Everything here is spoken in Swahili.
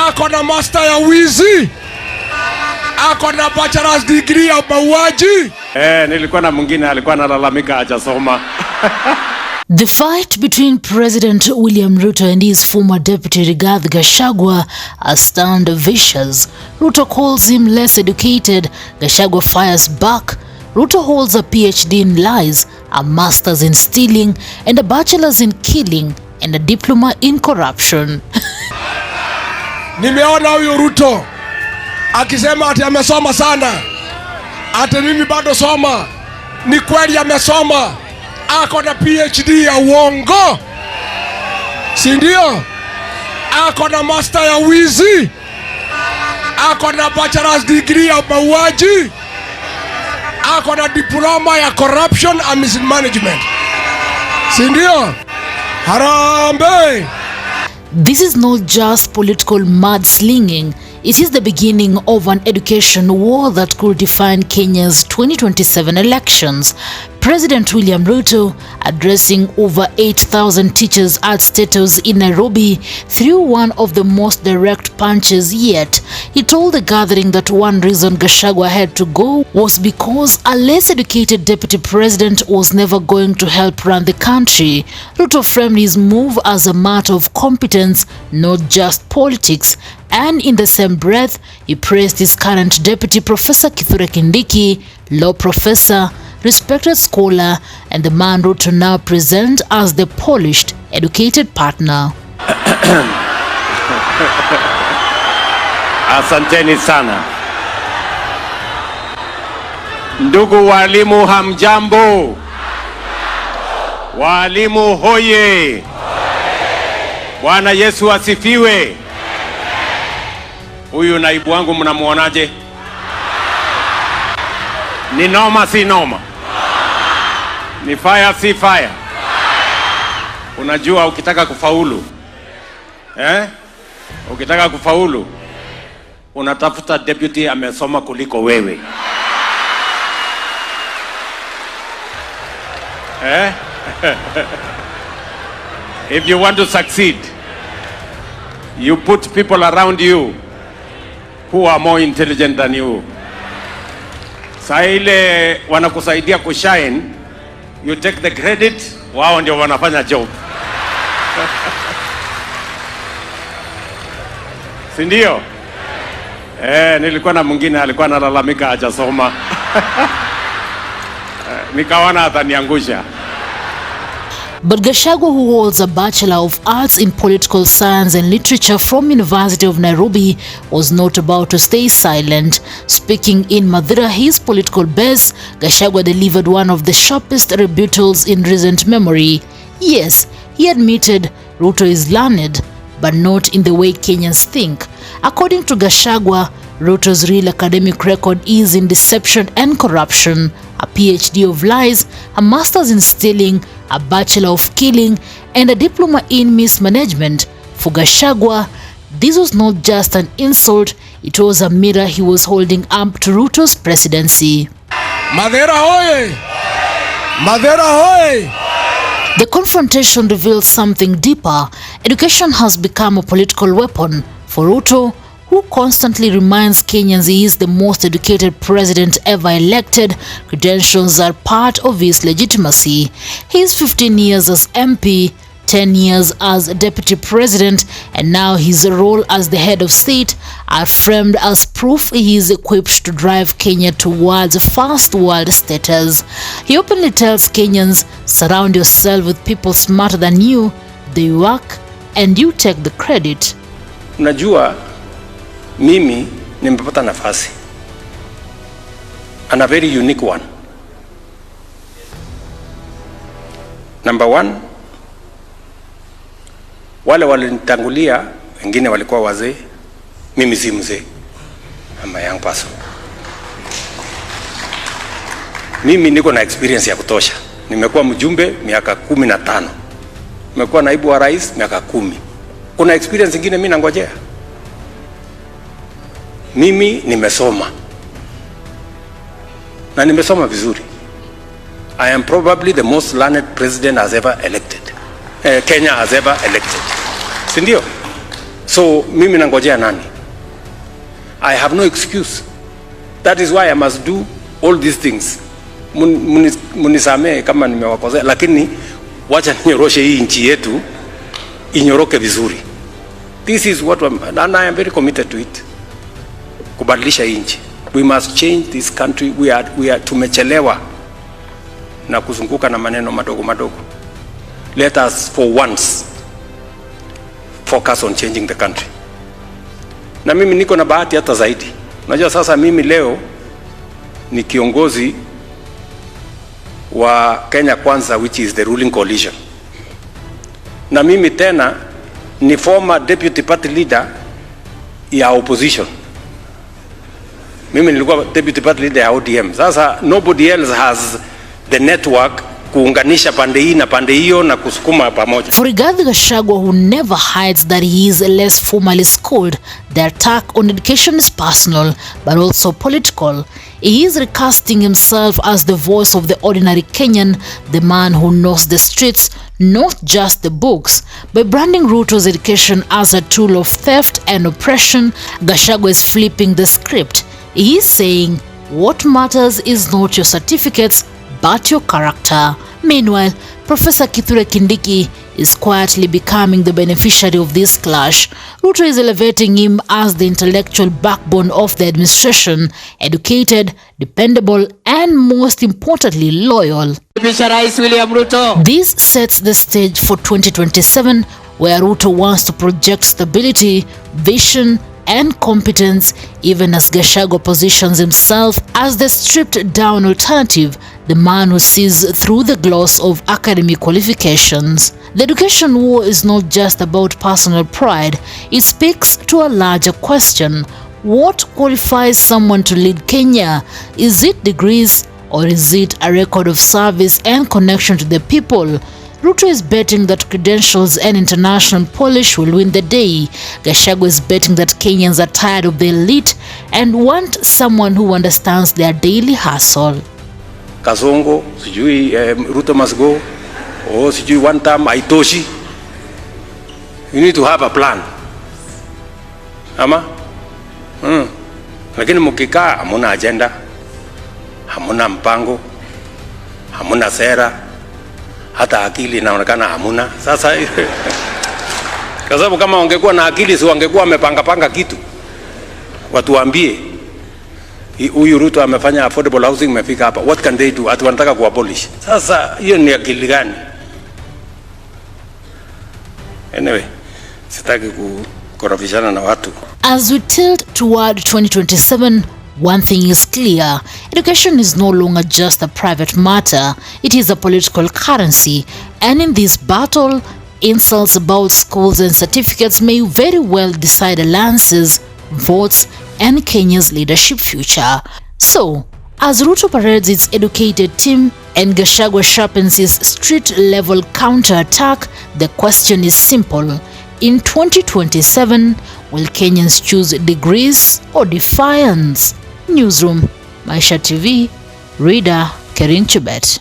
ako na master ya wizi, ako na bachelor's degree ya mauaji. Nilikuwa na mwingine alikuwa analalamika hajasoma. The fight between President William Ruto and his former deputy Rigathi Gachagua has turned vicious. Ruto calls him less educated. Gachagua fires back. Ruto holds a PhD in lies, a master's in stealing, and a bachelor's in killing, and a diploma in corruption. Nimeona huyu Ruto akisema ati amesoma sana. Ati mimi bado soma. Ni kweli amesoma. Ako na PhD ya uongo, si ndio? Ako na master ya wizi, ako na bachelor's degree ya mauaji, ako na diploma ya corruption and mismanagement, si ndio? Harambe! This is not just political mudslinging. It is the beginning of an education war that could define Kenya's 2027 elections. President William Ruto, addressing over 8,000 teachers at State House in Nairobi, threw one of the most direct punches yet. He told the gathering that one reason Gachagua had to go was because a less educated deputy president was never going to help run the country. Ruto framed his move as a matter of competence, not just politics. And in the same breath, he praised his current deputy, Professor Kithure Kindiki, law professor, respected scholar, and the man Ruto now presents as the polished, educated partner. Asanteni sana. Ndugu walimu hamjambo. Walimu hoye. Bwana Yesu asifiwe. Huyu naibu wangu mnamuonaje? Ni noma si noma? Ni fire si fire? Unajua ukitaka kufaulu, ukitaka kufaulu, unatafuta deputy amesoma kuliko wewe. If you want to succeed, you put people around you who are more intelligent than you. Saa ile wanakusaidia kushine, you take the credit, wao ndio wanafanya job. Si ndio? Nilikuwa na mwingine alikuwa analalamika hajasoma. Nikaona ataniangusha. But Gachagua, who holds a Bachelor of Arts in Political Science and Literature from University of Nairobi, was not about to stay silent. Speaking in Mathira, his political base, Gachagua delivered one of the sharpest rebuttals in recent memory. Yes, he admitted Ruto is learned, but not in the way Kenyans think. According to Gachagua, Ruto's real academic record is in deception and corruption, a PhD of lies, a master's in stealing, a bachelor of killing, and a diploma in mismanagement. For Gachagua, this was not just an insult, it was a mirror he was holding up to Ruto's presidency. Mathira hoye! Mathira hoye! The confrontation reveals something deeper. Education has become a political weapon. For Ruto, who constantly reminds Kenyans he is the most educated president ever elected, credentials are part of his legitimacy. His 15 years as MP, 10 years as deputy president, and now his role as the head of state are framed as proof he is equipped to drive Kenya towards first world status. He openly tells Kenyans, surround yourself with people smarter than you, they work, and you take the credit. Unajua, mimi nimepata nafasi, and a very unique one. Number one, wale walinitangulia wengine walikuwa wazee, mimi si mzee, I'm a young person. Mimi niko na experience ya kutosha. Nimekuwa mjumbe miaka 15. Nimekuwa naibu wa rais miaka 10. Kuna experience nyingine mimi nangojea? Mimi nimesoma. Na nimesoma vizuri. I am probably the most learned president has ever elected. Kenya has ever elected. Si ndio? So mimi nangojea nani? I have no excuse. That is why I must do all these things. Munisamee kama nimewakosea, lakini wacha ninyoroshe hii nchi yetu inyoroke vizuri. This is what and I am very committed to it. Kubadilisha hii nchi. We must change this country. We are tumechelewa na kuzunguka na maneno madogo madogo. Let us for once focus on changing the country. Na mimi niko na bahati hata zaidi. Unajua sasa mimi leo ni kiongozi wa Kenya Kwanza, which is the ruling coalition. Na mimi tena ni former deputy party leader ya opposition. Mimi nilikuwa deputy party leader ya ODM. Sasa nobody else has the network kuunganisha pande hii na pande hiyo na kusukuma pamoja. For Rigathi Gachagua, who never hides that he is less formally schooled, the attack on education is personal but also political. He is recasting himself as the voice of the ordinary Kenyan, the man who knows the streets, not just the books. By branding Ruto's education as a tool of theft and oppression, Gachagua is flipping the script. He is saying, what matters is not your certificates, but your character. Meanwhile, Professor Kithure Kindiki is quietly becoming the beneficiary of this clash. Ruto is elevating him as the intellectual backbone of the administration, educated, dependable, and most importantly, loyal. William Ruto. This sets the stage for 2027, where Ruto wants to project stability, vision, and competence, even as Gachagua positions himself as the stripped-down alternative, the man who sees through the gloss of academic qualifications. The education war is not just about personal pride, it speaks to a larger question. What qualifies someone to lead Kenya? Is it degrees, or is it a record of service and connection to the people? Ruto is betting that credentials and international polish will win the day. Gachagua is betting that Kenyans are tired of the elite and want someone who understands their daily hustle. Kasongo, sijui Ruto must go, or sijui one term haitoshi. You need to have a plan. Ama? Lakini mkikaa hamuna agenda, hamuna mpango, hamuna sera, hata akili inaonekana hamuna. Sasa kwa sababu kama wangekuwa na akili, si wangekuwa wamepanga kitu. Watuambie huyu Ruto amefanya affordable housing, imefika hapa. What can they do? Ati wanataka kuabolish. Sasa hiyo ni akili gani? Anyway, sitaki kukorofishana na watu. As we tilt toward 2027, one thing is clear. Education is no longer just a private matter. It is a political currency. And in this battle, insults about schools and certificates may very well decide alliances, votes, and Kenya's leadership future. So, as Ruto parades its educated team and Gachagua sharpens his street-level counterattack, the question is simple. In 2027, will Kenyans choose degrees or defiance? Newsroom, Maisha TV, Reader, Kering Chibet.